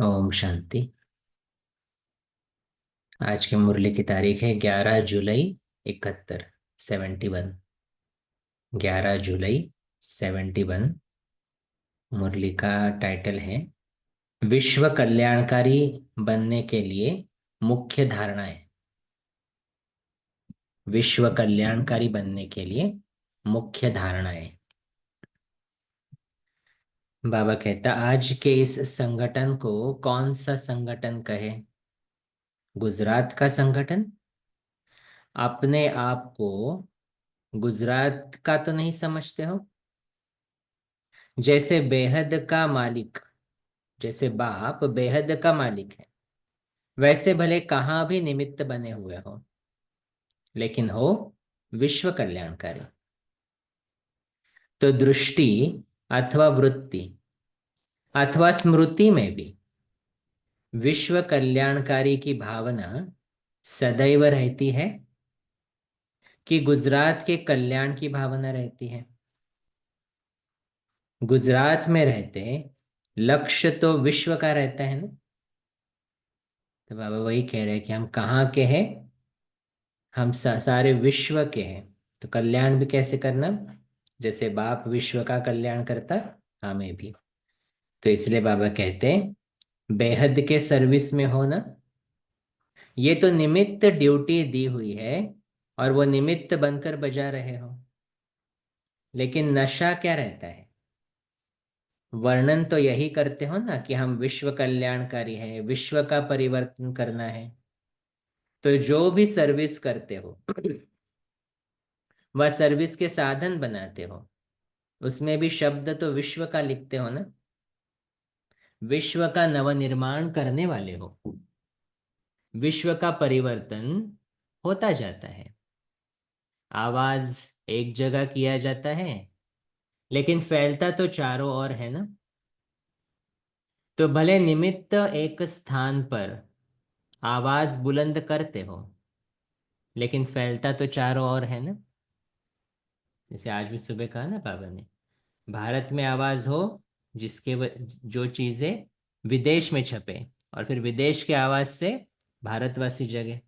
ओम शांति। आज की मुरली की तारीख है 11 जुलाई 71। 71। 11 जुलाई 71। मुरली का टाइटल है विश्व कल्याणकारी बनने के लिए मुख्य धारणाएं। विश्व कल्याणकारी बनने के लिए मुख्य धारणाएं। बाबा कहता आज के इस संगठन को कौन सा संगठन कहे। गुजरात का संगठन। अपने आप को गुजरात का तो नहीं समझते हो। जैसे बेहद का मालिक, जैसे बाप बेहद का मालिक है, वैसे भले कहाँ भी निमित्त बने हुए हो, लेकिन हो विश्व कल्याणकारी। तो दृष्टि अथवा वृत्ति अथवा स्मृति में भी विश्व कल्याणकारी की भावना सदैव रहती है कि गुजरात के कल्याण की भावना रहती है। गुजरात में रहते लक्ष्य तो विश्व का रहता है ना। तो बाबा वही कह रहे हैं कि हम कहाँ के हैं। हम सारे विश्व के हैं। तो कल्याण भी कैसे करना, जैसे बाप विश्व का कल्याण करता, हमें भी। तो इसलिए बाबा कहते हैं बेहद के सर्विस में हो ना। ये तो निमित्त ड्यूटी दी हुई है और वो निमित्त बनकर बजा रहे हो। लेकिन नशा क्या रहता है। वर्णन तो यही करते हो ना कि हम विश्व कल्याणकारी है, विश्व का परिवर्तन करना है। तो जो भी सर्विस करते हो वह सर्विस के साधन बनाते हो, उसमें भी शब्द तो विश्व का लिखते हो ना। विश्व का नवनिर्माण करने वाले हो। विश्व का परिवर्तन होता जाता है। आवाज एक जगह किया जाता है, लेकिन फैलता तो चारों ओर है ना। तो भले निमित्त एक स्थान पर आवाज बुलंद करते हो, लेकिन फैलता तो चारों ओर है ना। जैसे आज भी सुबह कहा ना बाबा ने, भारत में आवाज हो जिसके जो चीजें विदेश में छपे, और फिर विदेश के आवाज से भारतवासी जगे।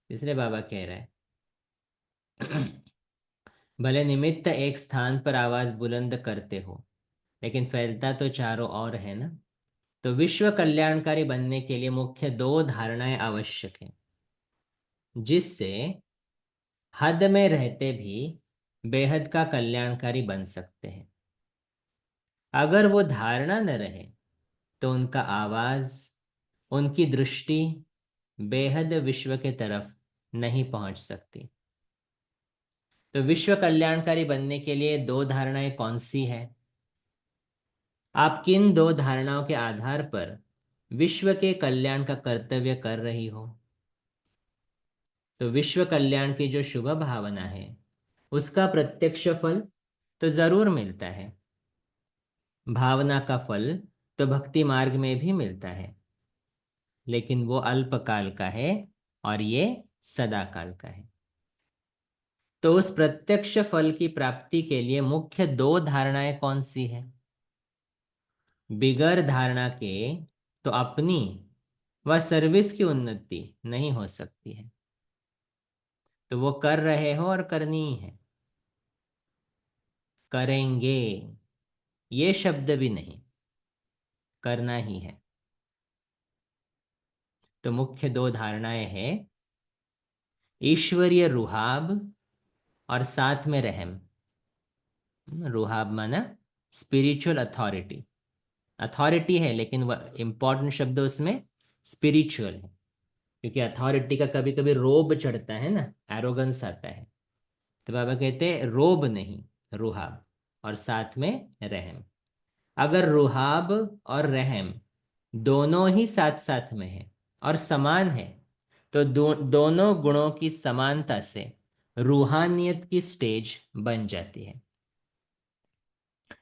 इसलिए बाबा कह रहा है भले निमित्त एक स्थान पर आवाज बुलंद करते हो, लेकिन फैलता तो चारों ओर है ना। तो विश्व कल्याणकारी बनने के लिए मुख्य दो धारणाएं आवश्यक हैं, जिससे हद में रहते भी बेहद का कल्याणकारी बन सकते हैं। अगर वो धारणा न रहे तो उनका आवाज, उनकी दृष्टि बेहद विश्व के तरफ नहीं पहुंच सकती। तो विश्व कल्याणकारी बनने के लिए दो धारणाएं कौन सी है। आप किन दो धारणाओं के आधार पर विश्व के कल्याण का कर्तव्य कर रही हो। तो विश्व कल्याण की जो शुभ भावना है उसका प्रत्यक्ष फल तो जरूर मिलता है। भावना का फल तो भक्ति मार्ग में भी मिलता है, लेकिन वो अल्पकाल का है और ये सदा काल का है। तो उस प्रत्यक्ष फल की प्राप्ति के लिए मुख्य दो धारणाएं कौन सी है। बिगर धारणा के तो अपनी व सर्विस की उन्नति नहीं हो सकती है। तो वो कर रहे हो और करनी ही है। करेंगे ये शब्द भी नहीं, करना ही है। तो मुख्य दो धारणाएं हैं ईश्वरीय रुहाब और साथ में रहम। रुहाब माना स्पिरिचुअल अथॉरिटी। अथॉरिटी है लेकिन वह इंपॉर्टेंट शब्द उसमें स्पिरिचुअल है, क्योंकि अथॉरिटी का कभी कभी रोब चढ़ता है ना, एरोगेंस आता है। तो बाबा कहते हैं रोब नहीं, रुहाब और साथ में रहम। अगर रुहाब और रहम दोनों ही साथ साथ में है और समान है, तो दोनों गुणों की समानता से रूहानियत की स्टेज बन जाती है।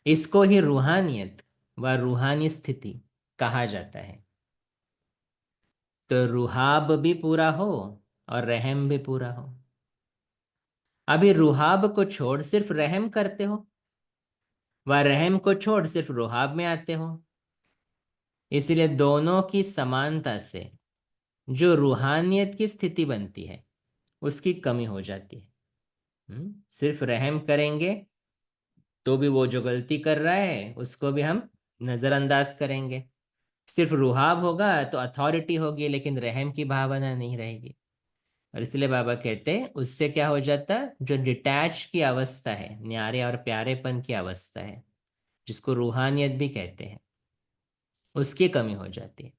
इसको ही रूहानियत व रूहानी स्थिति कहा जाता है। तो रुहाब भी पूरा हो और रहम भी पूरा हो। अभी रुहाब को छोड़ सिर्फ रहम करते हो, व रहम को छोड़ सिर्फ रुहाब में आते हो। इसलिए दोनों की समानता से जो रूहानियत की स्थिति बनती है उसकी कमी हो जाती है। सिर्फ रहम करेंगे तो भी वो जो गलती कर रहा है उसको भी हम नजरअंदाज करेंगे। सिर्फ रुहाब होगा तो अथॉरिटी होगी, लेकिन रहम की भावना नहीं रहेगी। और इसलिए बाबा कहते हैं उससे क्या हो जाता है, जो डिटैच की अवस्था है, न्यारे और प्यारेपन की अवस्था है, जिसको रूहानियत भी कहते हैं, उसकी कमी हो जाती है।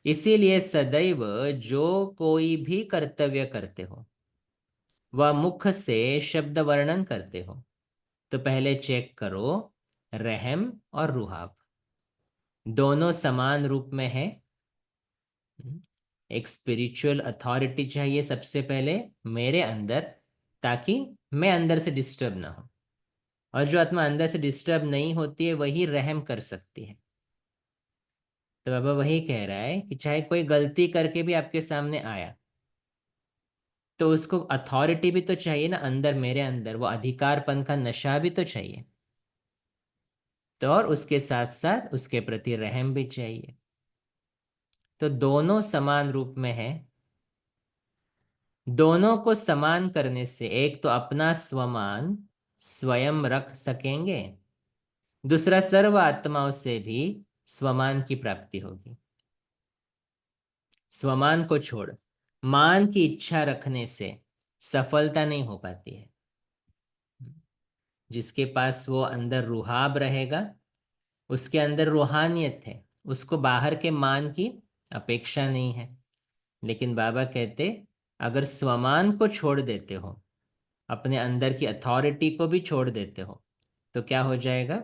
इसीलिए सदैव जो कोई भी कर्तव्य करते हो वह मुख से शब्द वर्णन करते हो तो पहले चेक करो रहम और रुहाब दोनों समान रूप में है। एक स्पिरिचुअल अथॉरिटी चाहिए सबसे पहले मेरे अंदर, ताकि मैं अंदर से डिस्टर्ब ना हो। और जो आत्मा अंदर से डिस्टर्ब नहीं होती है वही रहम कर सकती है। तो बाबा वही कह रहा है कि चाहे कोई गलती करके भी आपके सामने आया तो उसको अथॉरिटी भी तो चाहिए ना, अंदर मेरे अंदर वो अधिकारपन का नशा भी तो चाहिए। तो और उसके साथ साथ उसके प्रति रहम भी चाहिए। तो दोनों समान रूप में है। दोनों को समान करने से एक तो अपना स्वमान स्वयं रख सकेंगे, दूसरा सर्व आत्माओं से भी स्वमान की प्राप्ति होगी। स्वमान को छोड़ मान की इच्छा रखने से सफलता नहीं हो पाती है। जिसके पास वो अंदर रुहाब रहेगा उसके अंदर रूहानियत है, उसको बाहर के मान की अपेक्षा नहीं है। लेकिन बाबा कहते अगर स्वमान को छोड़ देते हो, अपने अंदर की अथॉरिटी को भी छोड़ देते हो, तो क्या हो जाएगा।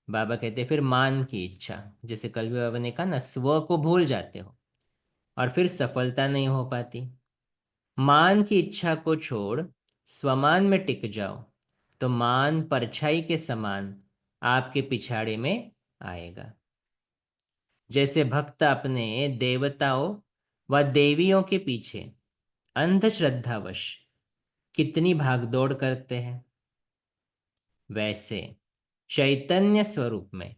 बाबा कहते फिर मान की इच्छा, जैसे कल भी बाबा ने कहा ना, स्व को भूल जाते हो और फिर सफलता नहीं हो पाती। मान की इच्छा को छोड़ स्वमान में टिक जाओ तो मान परछाई के समान आपके पिछाड़े में आएगा। जैसे भक्त अपने देवताओं व देवियों के पीछे अंधश्रद्धावश कितनी भागदौड़ करते हैं, वैसे चैतन्य स्वरूप में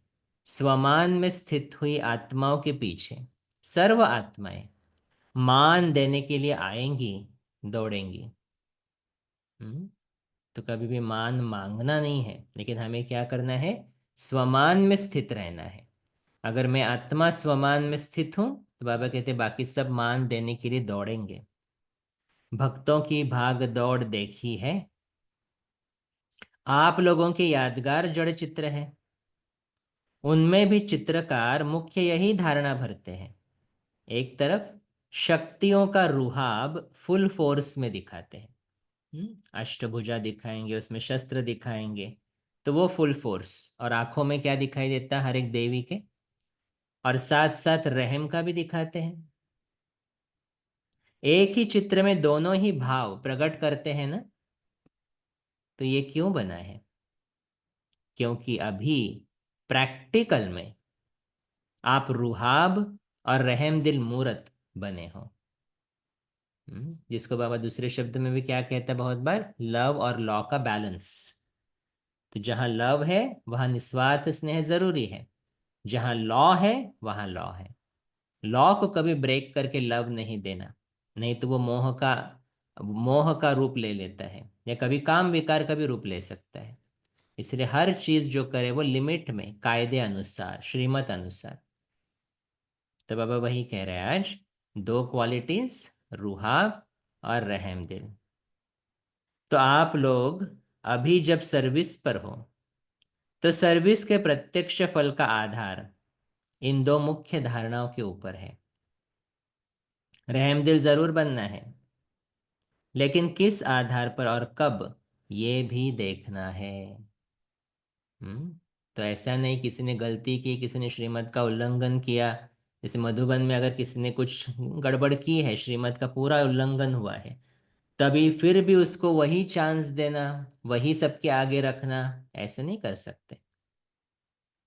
स्वमान में स्थित हुई आत्माओं के पीछे सर्व आत्माएं मान देने के लिए आएंगी, दौड़ेंगी। हम्म तो कभी भी मान मांगना नहीं है, लेकिन हमें क्या करना है, स्वमान में स्थित रहना है। अगर मैं आत्मा स्वमान में स्थित हूं तो बाबा कहते बाकी सब मान देने के लिए दौड़ेंगे। भक्तों की भाग दौड़ देखी है। आप लोगों के यादगार जड़ चित्र है, उनमें भी चित्रकार मुख्य यही धारणा भरते हैं। एक तरफ शक्तियों का रुहाब फुल फोर्स में दिखाते हैं। अष्टभुजा दिखाएंगे, उसमें शस्त्र दिखाएंगे, तो वो फुल फोर्स। और आंखों में क्या दिखाई देता है हर एक देवी के, और साथ साथ रहम का भी दिखाते हैं। एक ही चित्र में दोनों ही भाव प्रकट करते हैं ना। तो ये क्यों बना है, क्योंकि अभी प्रैक्टिकल में आप रुहाब और रहम दिल मूरत बने हो। जिसको बाबा दूसरे शब्द में भी क्या कहता है बहुत बार, लव और लॉ का बैलेंस। तो जहां लव है वहां निस्वार्थ स्नेह जरूरी है, जहां लॉ है वहां लॉ है। लॉ को कभी ब्रेक करके लव नहीं देना, नहीं तो वो मोह का रूप ले लेता है, या कभी काम विकार का भी रूप ले सकता है। इसलिए हर चीज जो करे वो लिमिट में, कायदे अनुसार, श्रीमत अनुसार। तो बाबा वही कह रहे हैं आज, दो क्वालिटीज, रूहाब और रहम दिल। तो आप लोग अभी जब सर्विस पर हो तो सर्विस के प्रत्यक्ष फल का आधार इन दो मुख्य धारणाओं के ऊपर है। रहम दिल जरूर बनना है, लेकिन किस आधार पर और कब, ये भी देखना है। हम्म तो ऐसा नहीं किसी ने गलती की, किसी ने श्रीमत का उल्लंघन किया, जैसे मधुबन में अगर किसी ने कुछ गड़बड़ की है, श्रीमत का पूरा उल्लंघन हुआ है, तभी फिर भी उसको वही चांस देना, वही सबके आगे रखना, ऐसे नहीं कर सकते।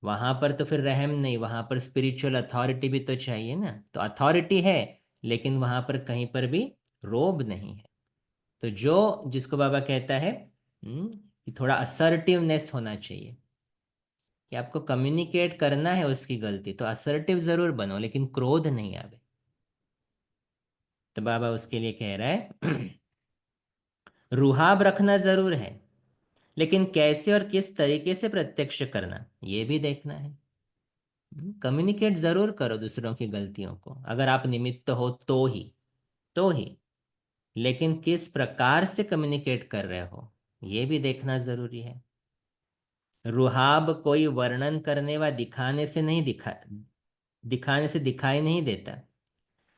वहां पर तो फिर रहम नहीं, वहां पर स्पिरिचुअल अथॉरिटी भी तो चाहिए ना। तो अथॉरिटी है, लेकिन वहां पर कहीं पर भी रोब नहीं है। तो जो जिसको बाबा कहता है कि थोड़ा असर्टिवनेस होना चाहिए। कि आपको कम्युनिकेट करना है उसकी गलती, तो असर्टिव जरूर बनो, लेकिन क्रोध नहीं आवे। तो बाबा उसके लिए कह रहा है रुहाब रखना जरूर है, लेकिन कैसे और किस तरीके से प्रत्यक्ष करना ये भी देखना है। कम्युनिकेट जरूर करो दूसरों की गलतियों को, अगर आप निमित्त हो तो ही, लेकिन किस प्रकार से कम्युनिकेट कर रहे हो ये भी देखना जरूरी है। रुहाब कोई वर्णन करने व दिखाने से दिखाई नहीं देता।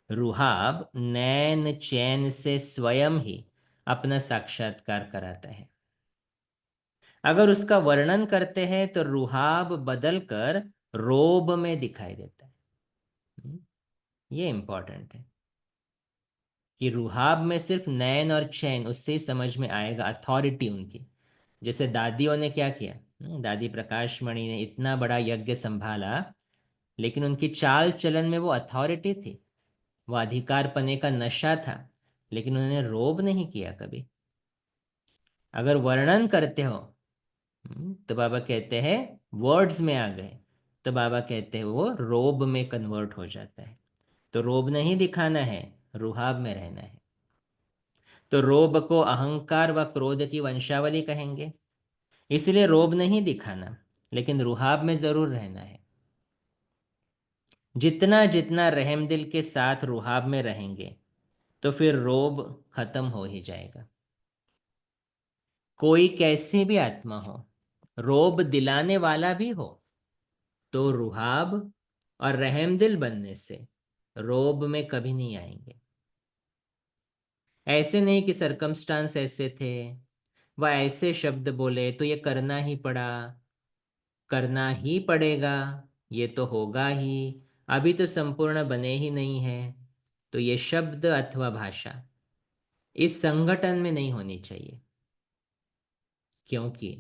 रुहाब नैन चैन से स्वयं ही अपना साक्षात्कार कराता है। अगर उसका वर्णन करते हैं तो रुहाब बदल कर रोब में दिखाई देता है। हम्म, ये इंपॉर्टेंट है कि रुहाब में सिर्फ नैन और चैन, उससे ही समझ में आएगा अथॉरिटी उनकी। जैसे दादियों ने क्या किया, दादी प्रकाश मणि ने इतना बड़ा यज्ञ संभाला, लेकिन उनकी चाल चलन में वो अथॉरिटी थी, वो अधिकार पने का नशा था, लेकिन उन्होंने रोब नहीं किया कभी। अगर वर्णन करते हो तो बाबा कहते हैं वर्ड्स में आ गए, तो बाबा कहते हैं वो रोब में कन्वर्ट हो जाता है। तो रोब नहीं दिखाना है, रुहाब में रहना है। तो रोब को अहंकार व क्रोध की वंशावली कहेंगे, इसलिए रोब नहीं दिखाना, लेकिन रुहाब में जरूर रहना है। जितना जितना रहमदिल के साथ रुहाब में रहेंगे तो फिर रोब खत्म हो ही जाएगा। कोई कैसी भी आत्मा हो, रोब दिलाने वाला भी हो, तो रुहाब और रहमदिल बनने से रोब में कभी नहीं आएंगे। ऐसे नहीं कि सरकमस्टांस ऐसे थे, वह ऐसे शब्द बोले तो ये करना ही पड़ा, करना ही पड़ेगा, ये तो होगा ही, अभी तो संपूर्ण बने ही नहीं है। तो ये शब्द अथवा भाषा इस संगठन में नहीं होनी चाहिए, क्योंकि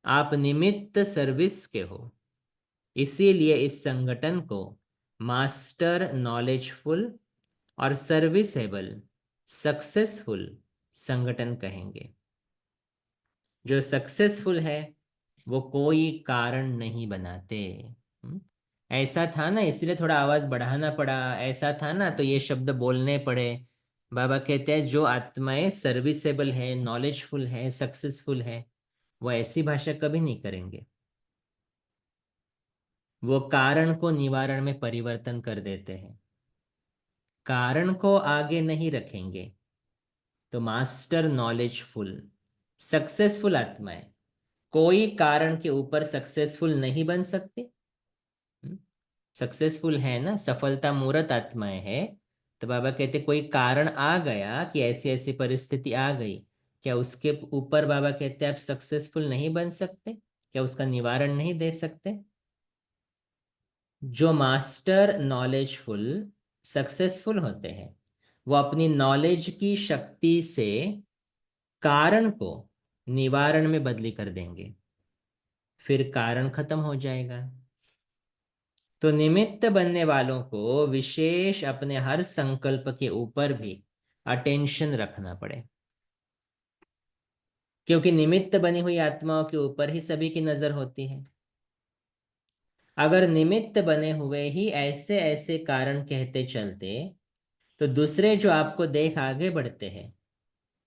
आप निमित्त सर्विस के हो। इसीलिए इस संगठन को मास्टर नॉलेजफुल और सर्विसेबल सक्सेसफुल संगठन कहेंगे। जो सक्सेसफुल है वो कोई कारण नहीं बनाते। हम्म? ऐसा था ना इसलिए थोड़ा आवाज बढ़ाना पड़ा, ऐसा था ना तो ये शब्द बोलने पड़े। बाबा कहते हैं जो आत्माएं सर्विसेबल है, नॉलेजफुल है, सक्सेसफुल है, वो ऐसी भाषा कभी नहीं करेंगे। वो कारण को निवारण में परिवर्तन कर देते हैं, कारण को आगे नहीं रखेंगे। तो मास्टर नॉलेजफुल सक्सेसफुल आत्माएं कोई कारण के ऊपर सक्सेसफुल नहीं बन सकते। सक्सेसफुल है ना, सफलता मूर्त आत्माएं है। तो बाबा कहते कोई कारण आ गया कि ऐसी ऐसी परिस्थिति आ गई, क्या उसके ऊपर बाबा कहते आप सक्सेसफुल नहीं बन सकते, क्या उसका निवारण नहीं दे सकते। जो मास्टर नॉलेजफुल सक्सेसफुल होते हैं वो अपनी नॉलेज की शक्ति से कारण को निवारण में बदली कर देंगे, फिर कारण खत्म हो जाएगा। तो निमित्त बनने वालों को विशेष अपने हर संकल्प के ऊपर भी अटेंशन रखना पड़े, क्योंकि निमित्त बनी हुई आत्माओं के ऊपर ही सभी की नजर होती है। अगर निमित्त बने हुए ही ऐसे ऐसे कारण कहते चलते, तो दूसरे जो आपको देख आगे बढ़ते हैं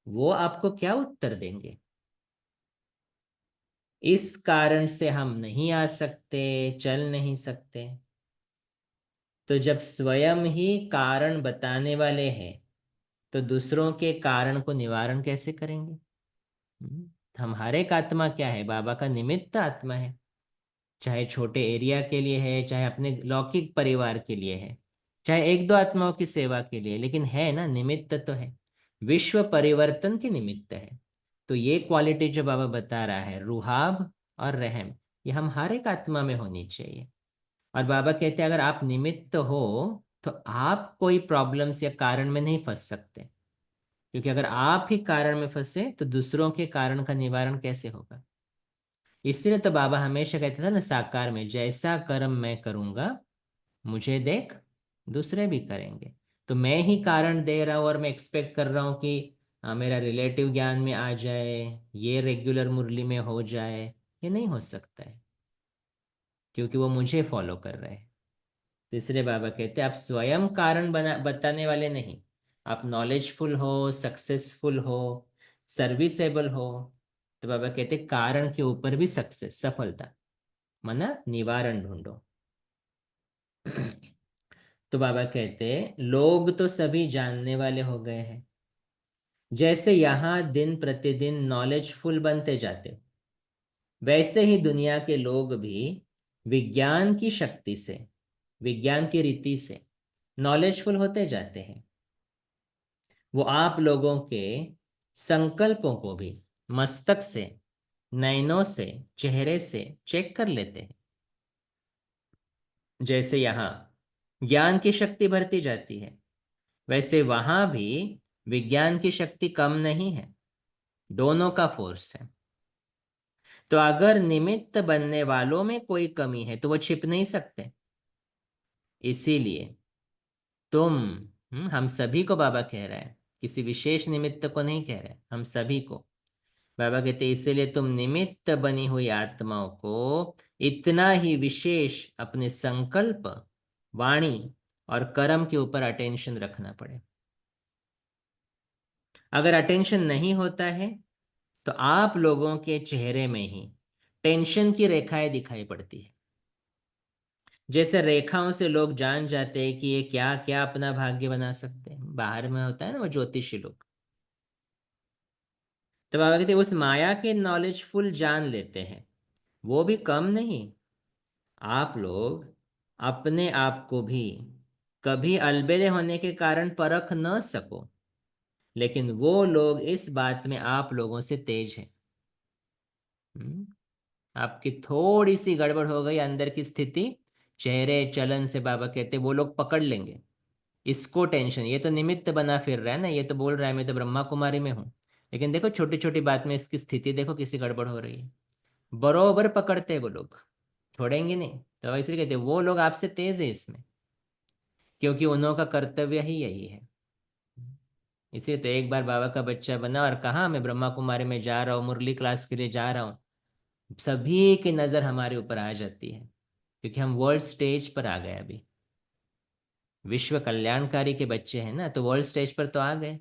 वो आपको क्या उत्तर देंगे। इस कारण से हम नहीं आ सकते, चल नहीं सकते। तो जब स्वयं ही कारण बताने वाले हैं तो दूसरों के कारण को निवारण कैसे करेंगे। हम्म, हम हर एक आत्मा क्या है, बाबा का निमित्त आत्मा है। चाहे छोटे एरिया के लिए है, चाहे अपने लौकिक परिवार के लिए है, चाहे एक दो आत्माओं की सेवा के लिए, लेकिन है ना, निमित्त तो है, विश्व परिवर्तन की निमित्त है। तो ये क्वालिटी जो बाबा बता रहा है, रुहाब और रहम, ये हम हर एक आत्मा में होनी चाहिए। और बाबा कहते हैं अगर आप निमित्त हो तो आप कोई प्रॉब्लम्स या कारण में नहीं फंस सकते, क्योंकि अगर आप ही कारण में फंसे तो दूसरों के कारण का निवारण कैसे होगा। इसलिए तो बाबा हमेशा कहते थे ना साकार में, जैसा कर्म मैं करूंगा मुझे देख दूसरे भी करेंगे। तो मैं ही कारण दे रहा हूं और मैं एक्सपेक्ट कर रहा हूं कि मेरा रिलेटिव ज्ञान में आ जाए, ये रेगुलर मुरली में हो जाए, ये नहीं हो सकता है। क्योंकि वो मुझे फॉलो कर रहे हैं। तो इसलिए बाबा कहते हैं आप स्वयं कारण बना बताने वाले नहीं। आप नॉलेजफुल हो, सक्सेसफुल हो, सर्विसेबल हो, तो बाबा कहते हैं कारण के ऊपर भी सक्सेस, सफलता, माना निवारण ढूंढो। तो बाबा कहते हैं लोग तो सभी जानने वाले हो गए हैं। जैसे यहाँ दिन प्रतिदिन नॉलेजफुल बनते जाते, वैसे ही दुनिया के लोग भी विज्ञान की शक्ति से, विज्ञान की रीति से नॉलेजफुल होते जाते हैं। वो आप लोगों के संकल्पों को भी मस्तक से, नयनों से, चेहरे से चेक कर लेते हैं। जैसे यहाँ ज्ञान की शक्ति बढ़ती जाती है, वैसे वहां भी विज्ञान की शक्ति कम नहीं है, दोनों का फोर्स है। तो अगर निमित्त बनने वालों में कोई कमी है तो वो छिप नहीं सकते। इसीलिए तुम, हम सभी को बाबा कह रहा है, किसी विशेष निमित्त को नहीं कह रहे, हम सभी को। बाबा कहते इसीलिए तुम निमित्त बनी हुई आत्माओं को इतना ही विशेष अपने संकल्प, वाणी और कर्म के ऊपर अटेंशन रखना पड़े। अगर अटेंशन नहीं होता है तो आप लोगों के चेहरे में ही टेंशन की रेखाएं दिखाई पड़ती है। जैसे रेखाओं से लोग जान जाते हैं कि ये क्या क्या अपना भाग्य बना सकते हैं, बाहर में होता है ना वो ज्योतिषी लोग। तो बाबा कहते उस माया के नॉलेजफुल जान लेते हैं, वो भी कम नहीं। आप लोग अपने आप को भी कभी अलबेले होने के कारण परख न सको, लेकिन वो लोग इस बात में आप लोगों से तेज हैं। हम्म? आपकी थोड़ी सी गड़बड़ हो गई अंदर की स्थिति, चेहरे चलन से बाबा कहते वो लोग पकड़ लेंगे। इसको टेंशन, ये तो निमित्त बना फिर रहा है ना, ये तो बोल रहा है मैं तो ब्रह्मा कुमारी में हूँ, लेकिन देखो छोटी छोटी बात में इसकी स्थिति देखो किसी गड़बड़ हो रही है, बरोबर पकड़ते हैं वो लोग, छोड़ेंगे नहीं। तो इसलिए कहते वो लोग आपसे तेज है इसमें, क्योंकि उन्हों का कर्तव्य ही यही है। इसीलिए तो एक बार बाबा का बच्चा बना और कहा मैं ब्रह्मा कुमारी में जा रहा हूँ, मुरली क्लास के लिए जा रहा हूँ, सभी की नज़र हमारे ऊपर आ जाती है, क्योंकि हम वर्ल्ड स्टेज पर आ गए अभी। विश्व कल्याणकारी के बच्चे हैं ना, तो वर्ल्ड स्टेज पर तो आ गए।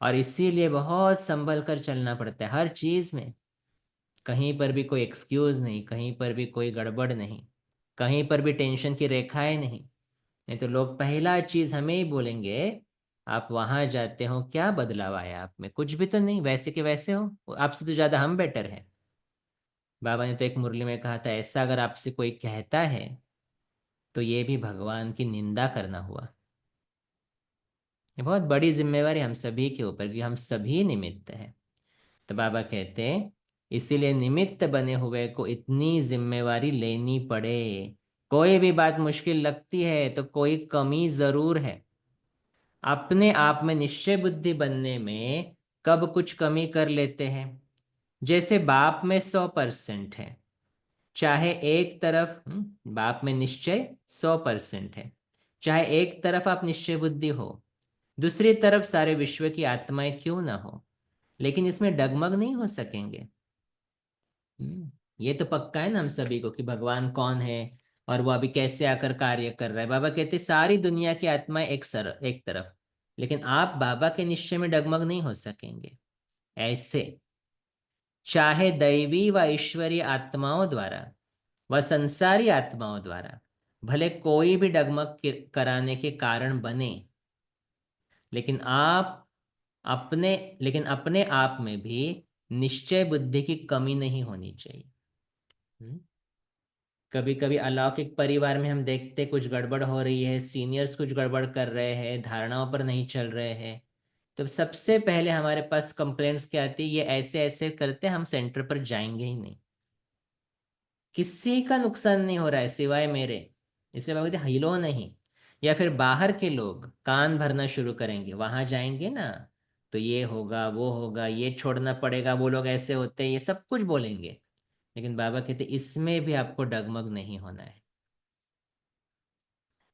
और इसीलिए बहुत संभल कर चलना पड़ता है हर चीज में। कहीं पर भी कोई एक्सक्यूज नहीं, कहीं पर भी कोई गड़बड़ नहीं, कहीं पर भी टेंशन की रेखाएं नहीं। नहीं तो लोग पहला चीज हमें ही बोलेंगे, आप वहां जाते हो क्या बदलाव आया आप में, कुछ भी तो नहीं, वैसे के वैसे हो, आपसे तो ज्यादा हम बेटर है। बाबा ने तो एक मुरली में कहा था ऐसा अगर आपसे कोई कहता है तो ये भी भगवान की निंदा करना हुआ। ये बहुत बड़ी जिम्मेवारी हम सभी के ऊपर, कि हम सभी निमित्त हैं। तो बाबा कहते हैं इसीलिए निमित्त बने हुए को इतनी जिम्मेवारी लेनी पड़े। कोई भी बात मुश्किल लगती है तो कोई कमी जरूर है। अपने आप में निश्चय बुद्धि बनने में कब कुछ कमी कर लेते हैं। जैसे बाप में 100% है, चाहे एक तरफ, बाप में निश्चय 100% है, चाहे एक तरफ आप निश्चय बुद्धि हो, दूसरी तरफ सारे विश्व की आत्माएं क्यों ना हो, लेकिन इसमें डगमग नहीं हो सकेंगे। ये तो पक्का है ना हम सभी को कि भगवान कौन है और वो अभी कैसे आकर कार्य कर रहा है। बाबा कहते सारी दुनिया की आत्माएं एक तरफ, लेकिन आप बाबा के निश्चय में डगमग नहीं हो सकेंगे। ऐसे चाहे दैवी व ईश्वरीय आत्माओं द्वारा व संसारी आत्माओं द्वारा भले कोई भी डगमग कराने के कारण बने, लेकिन आप अपने लेकिन अपने आप में भी निश्चय बुद्धि की कमी नहीं होनी चाहिए। कभी कभी अलौकिक परिवार में हम देखते कुछ गड़बड़ हो रही है, सीनियर्स कुछ गड़बड़ कर रहे हैं, धारणाओं पर नहीं चल रहे हैं, तो सबसे पहले हमारे पास कंप्लेंट्स क्या आती है, ये ऐसे ऐसे करते हम सेंटर पर जाएंगे ही नहीं, किसी का नुकसान नहीं हो रहा है सिवाय मेरे, इसलिए बाबा कहते हिलो नहीं। या फिर बाहर के लोग कान भरना शुरू करेंगे, वहां जाएंगे ना तो ये होगा वो होगा, ये छोड़ना पड़ेगा, वो लोग ऐसे होते हैं, ये सब कुछ बोलेंगे। लेकिन बाबा कहते इसमें भी आपको डगमग नहीं होना है।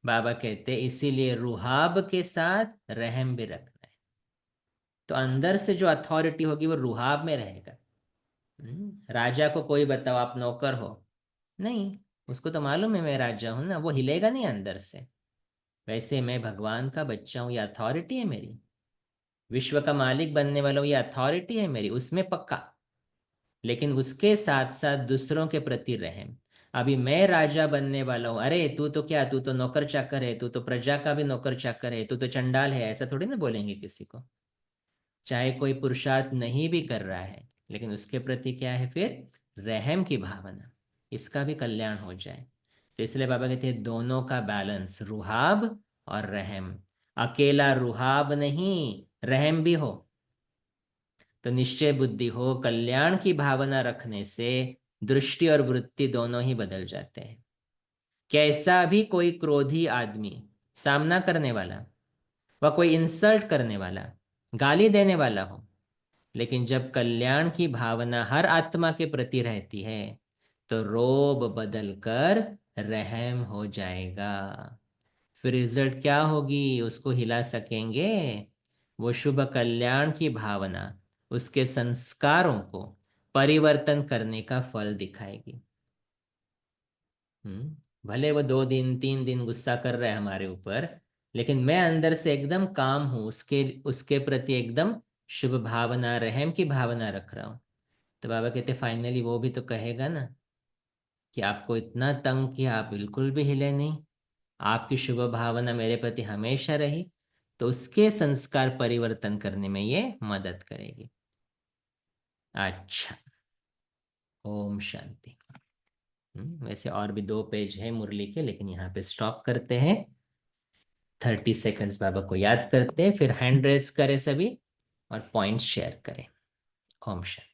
बाबा कहते इसीलिए रुहाब के साथ रहम भी रखना है। तो अंदर से जो अथॉरिटी होगी वो रुहाब में रहेगा। राजा को कोई बताओ आप नौकर हो, नहीं, उसको तो मालूम है मैं राजा हूं ना, वो हिलेगा नहीं अंदर से। वैसे मैं भगवान का बच्चा हूँ, ये अथॉरिटी है मेरी। विश्व का मालिक बनने वाला हूँ, ये अथॉरिटी है मेरी, उसमें पक्का। लेकिन उसके साथ साथ दूसरों के प्रति रहम। अभी मैं राजा बनने वाला हूँ, अरे तू तो क्या, तू तो नौकर चाकर है, तू तो प्रजा का भी नौकर चाकर है, तू तो चंडाल है, ऐसा थोड़ी ना बोलेंगे किसी को। चाहे कोई पुरुषार्थ नहीं भी कर रहा है, लेकिन उसके प्रति क्या है फिर, रहम की भावना, इसका भी कल्याण हो जाए। तो इसलिए बाबा कहते हैं दोनों का बैलेंस, रुहाब और रहम। अकेला रुहाब नहीं, रहम भी हो। तो निश्चय बुद्धि हो, कल्याण की भावना रखने से दृष्टि और वृत्ति दोनों ही बदल जाते हैं। कैसा भी कोई क्रोधी आदमी, सामना करने वाला, वह कोई इंसल्ट करने वाला, गाली देने वाला हो, लेकिन जब कल्याण की भावना हर आत्मा के प्रति रहती है, तो रोब बदल कर रहम हो जाएगा। फिर रिजल्ट क्या होगी, उसको हिला सकेंगे? वो शुभ कल्याण की भावना उसके संस्कारों को परिवर्तन करने का फल दिखाएगी। भले वो 2 दिन 3 दिन गुस्सा कर रहा है हमारे ऊपर, लेकिन मैं अंदर से एकदम काम हूँ, उसके उसके प्रति एकदम शुभ भावना, रहम की भावना रख रहा हूँ। तो बाबा कहते फाइनली वो भी तो कहेगा ना कि आपको इतना तंग किया, आप बिल्कुल भी हिले नहीं, आपकी शुभ भावना मेरे प्रति हमेशा रही। तो उसके संस्कार परिवर्तन करने में ये मदद करेगी। अच्छा, ओम शांति। वैसे और भी 2 पेज है मुरली के, लेकिन यहाँ पे स्टॉप करते हैं। 30 सेकंड्स बाबा को याद करते हैं, फिर हैंड रेस करें सभी और पॉइंट्स शेयर करें। ओम शांति।